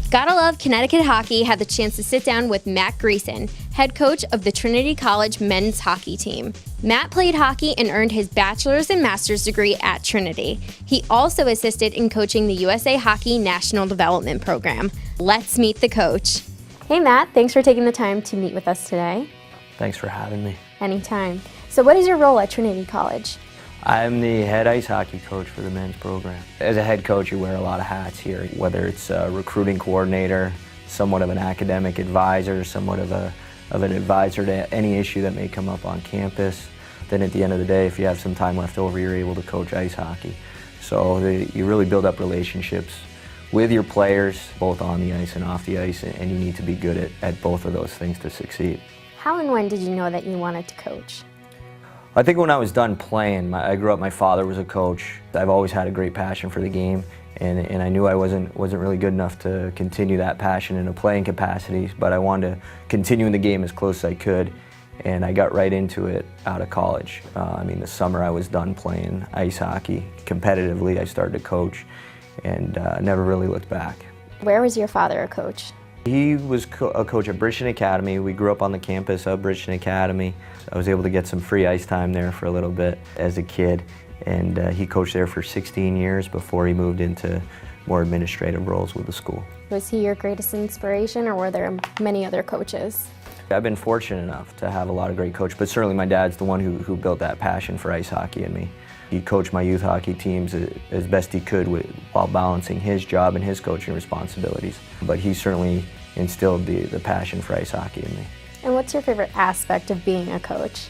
Gotta Love Connecticut Hockey had the chance to sit down with Matt Greason, head coach of the Trinity College men's hockey team. Matt played hockey and earned his bachelor's and master's degree at Trinity. He also assisted in coaching the USA Hockey National Development Program. Let's meet the coach. Hey Matt, thanks for taking the time to meet with us today. Thanks for having me. Anytime. So what is your role at Trinity College? I'm the head ice hockey coach for the men's program. As a head coach, you wear a lot of hats here, whether it's a recruiting coordinator, somewhat of an academic advisor, somewhat of an advisor to any issue that may come up on campus. Then at the end of the day, if you have some time left over, you're able to coach ice hockey. So you really build up relationships with your players, both on the ice and off the ice, and you need to be good at both of those things to succeed. How and when did you know that you wanted to coach? I think when I was done playing, I grew up, my father was a coach. I've always had a great passion for the game, and I knew I wasn't really good enough to continue that passion in a playing capacity, but I wanted to continue in the game as close as I could, and I got right into it out of college. The summer I was done playing ice hockey competitively, I started to coach, and never really looked back. Where was your father a coach? He was a coach at Bridgeton Academy. We grew up on the campus of Bridgeton Academy. I was able to get some free ice time there for a little bit as a kid, and he coached there for 16 years before he moved into more administrative roles with the school. Was he your greatest inspiration, or were there many other coaches? I've been fortunate enough to have a lot of great coaches, but certainly my dad's the one who built that passion for ice hockey in me. He coached my youth hockey teams as best he could while balancing his job and his coaching responsibilities. But he certainly instilled the passion for ice hockey in me. And what's your favorite aspect of being a coach?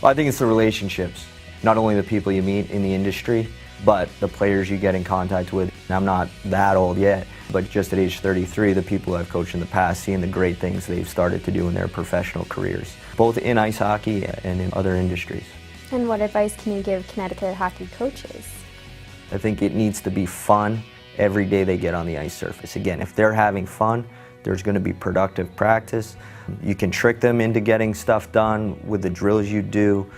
Well, I think it's the relationships. Not only the people you meet in the industry, but the players you get in contact with. I'm not that old yet, but just at age 33, the people I've coached in the past, seeing the great things they've started to do in their professional careers, both in ice hockey and in other industries. And what advice can you give Connecticut hockey coaches? I think it needs to be fun every day they get on the ice surface. Again, if they're having fun, there's going to be productive practice. You can trick them into getting stuff done with the drills you do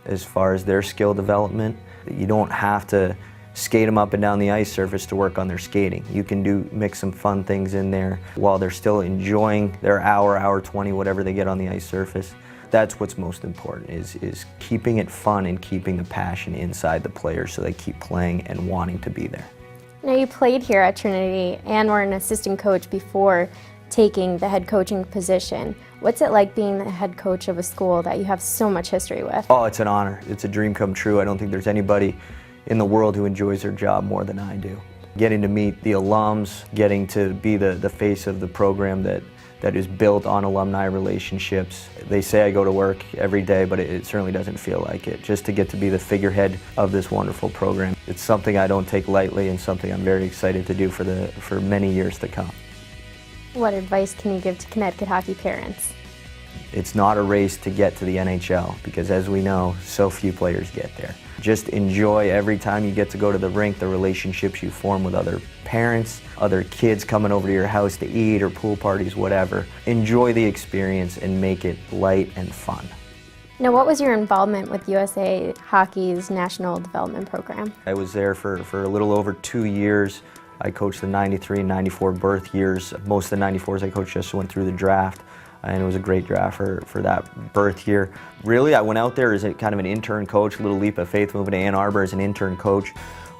as far as their skill development. You don't have to skate them up and down the ice surface to work on their skating. You can mix some fun things in there while they're still enjoying their hour 20, whatever they get on the ice surface. That's what's most important, is keeping it fun and keeping the passion inside the players so they keep playing and wanting to be there. Now, you played here at Trinity and were an assistant coach before taking the head coaching position. What's it like being the head coach of a school that you have so much history with? Oh, it's an honor. It's a dream come true. I don't think there's anybody in the world who enjoys their job more than I do. Getting to meet the alums, getting to be the face of the program that is built on alumni relationships. They say I go to work every day, but it certainly doesn't feel like it. Just to get to be the figurehead of this wonderful program. It's something I don't take lightly and something I'm very excited to do for many years to come. What advice can you give to Connecticut hockey parents? It's not a race to get to the NHL, because as we know, so few players get there. Just enjoy every time you get to go to the rink, the relationships you form with other parents, other kids coming over to your house to eat or pool parties, whatever. Enjoy the experience and make it light and fun. Now, what was your involvement with USA Hockey's National Development Program? I was there for a little over 2 years. I coached the 93 and 94 birth years. Most of the 94s I coached just went through the draft, and it was a great draft for that birth year. Really, I went out there as kind of an intern coach, a little leap of faith, moving to Ann Arbor as an intern coach.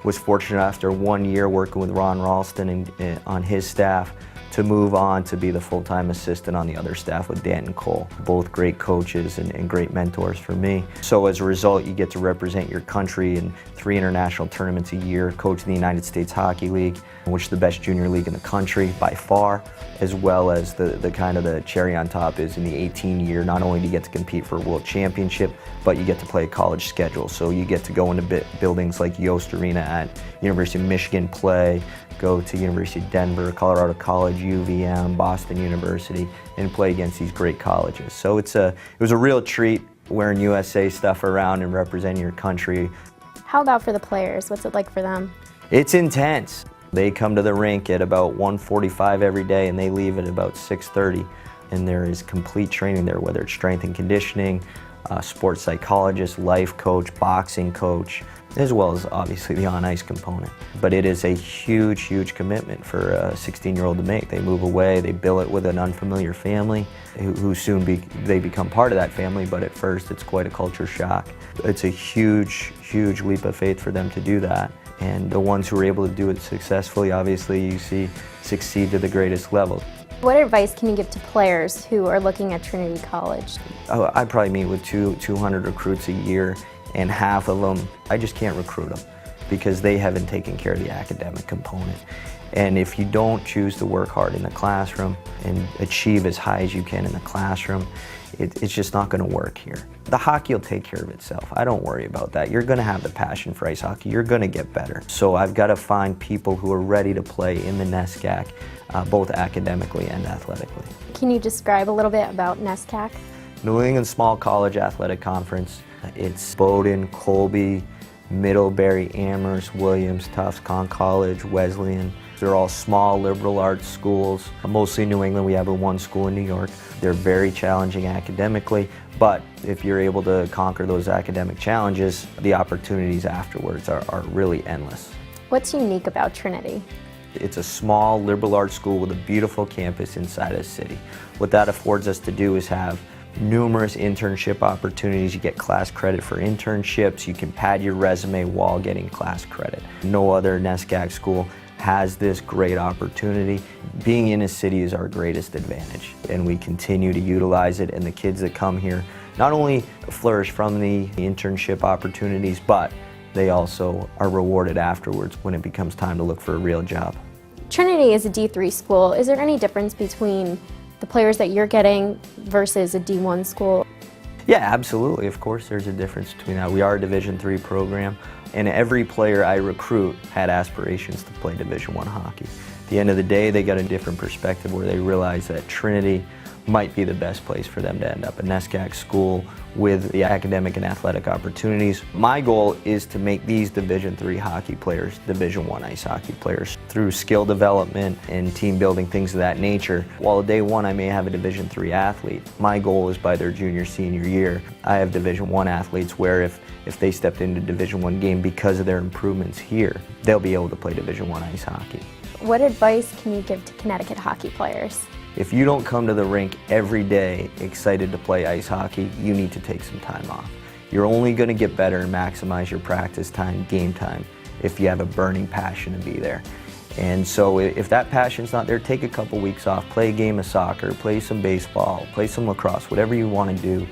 Was fortunate after 1 year working with Ron Ralston on his staff to move on to be the full-time assistant on the other staff with Danton Cole. Both great coaches and great mentors for me. So as a result, you get to represent your country in 3 international tournaments a year, coach in the United States Hockey League, which is the best junior league in the country by far, as well as the kind of the cherry on top is in the 18-year, not only do you get to compete for a world championship, but you get to play a college schedule. So you get to go into buildings like Yost Arena at University of Michigan, play, go to University of Denver, Colorado College, UVM, Boston University, and play against these great colleges. So it was a real treat wearing USA stuff around and representing your country. How about for the players? What's it like for them? It's intense. They come to the rink at about 1:45 every day and they leave at about 6:30. And there is complete training there, whether it's strength and conditioning, sports psychologist, life coach, boxing coach, as well as obviously the on-ice component. But it is a huge, huge commitment for a 16-year-old to make. They move away, they bill it with an unfamiliar family, who soon they become part of that family, but at first it's quite a culture shock. It's a huge, huge leap of faith for them to do that. And the ones who are able to do it successfully, obviously you see succeed to the greatest level. What advice can you give to players who are looking at Trinity College? I probably meet with 200 recruits a year, and half of them, I just can't recruit them because they haven't taken care of the academic component. And if you don't choose to work hard in the classroom and achieve as high as you can in the classroom, it's just not going to work here. The hockey will take care of itself. I don't worry about that. You're going to have the passion for ice hockey. You're going to get better. So I've got to find people who are ready to play in the NESCAC, both academically and athletically. Can you describe a little bit about NESCAC? New England Small College Athletic Conference. It's Bowdoin, Colby, Middlebury, Amherst, Williams, Tufts, Conn College, Wesleyan. They're all small liberal arts schools. Mostly in New England, we have one school in New York. They're very challenging academically, but if you're able to conquer those academic challenges, the opportunities afterwards are really endless. What's unique about Trinity? It's a small liberal arts school with a beautiful campus inside a city. What that affords us to do is have numerous internship opportunities. You get class credit for internships. You can pad your resume while getting class credit. No other NESCAC school has this great opportunity. Being in a city is our greatest advantage, and we continue to utilize it, and the kids that come here not only flourish from the internship opportunities, but they also are rewarded afterwards when it becomes time to look for a real job. Trinity is a D3 school. Is there any difference between the players that you're getting versus a D1 school? Yeah, absolutely. Of course, there's a difference between that. We are a Division III program, and every player I recruit had aspirations to play Division I hockey. At the end of the day, they got a different perspective where they realize that Trinity might be the best place for them to end up, a NESCAC school with the academic and athletic opportunities. My goal is to make these Division III hockey players Division I ice hockey players through skill development and team building, things of that nature. While day one I may have a Division III athlete, my goal is by their junior, senior year, I have Division I athletes where if they stepped into Division I game because of their improvements here, they'll be able to play Division I ice hockey. What advice can you give to Connecticut hockey players? If you don't come to the rink every day excited to play ice hockey, you need to take some time off. You're only going to get better and maximize your practice time, game time, if you have a burning passion to be there. And so if that passion's not there, take a couple weeks off, play a game of soccer, play some baseball, play some lacrosse, whatever you want to do.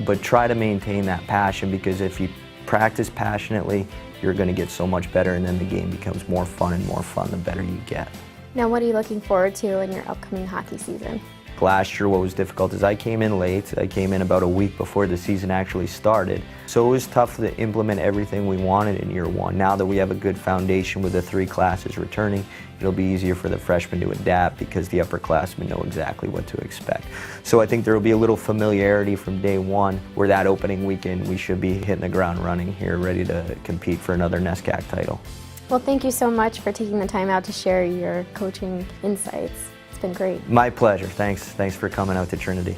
But try to maintain that passion, because if you practice passionately, you're going to get so much better, and then the game becomes more fun and more fun the better you get. Now, what are you looking forward to in your upcoming hockey season? Last year what was difficult is I came in late. I came in about a week before the season actually started. So it was tough to implement everything we wanted in year one. Now that we have a good foundation with the 3 classes returning, it'll be easier for the freshmen to adapt because the upperclassmen know exactly what to expect. So I think there will be a little familiarity from day one, where that opening weekend we should be hitting the ground running here, ready to compete for another NESCAC title. Well, thank you so much for taking the time out to share your coaching insights. It's been great. My pleasure. Thanks for coming out to Trinity.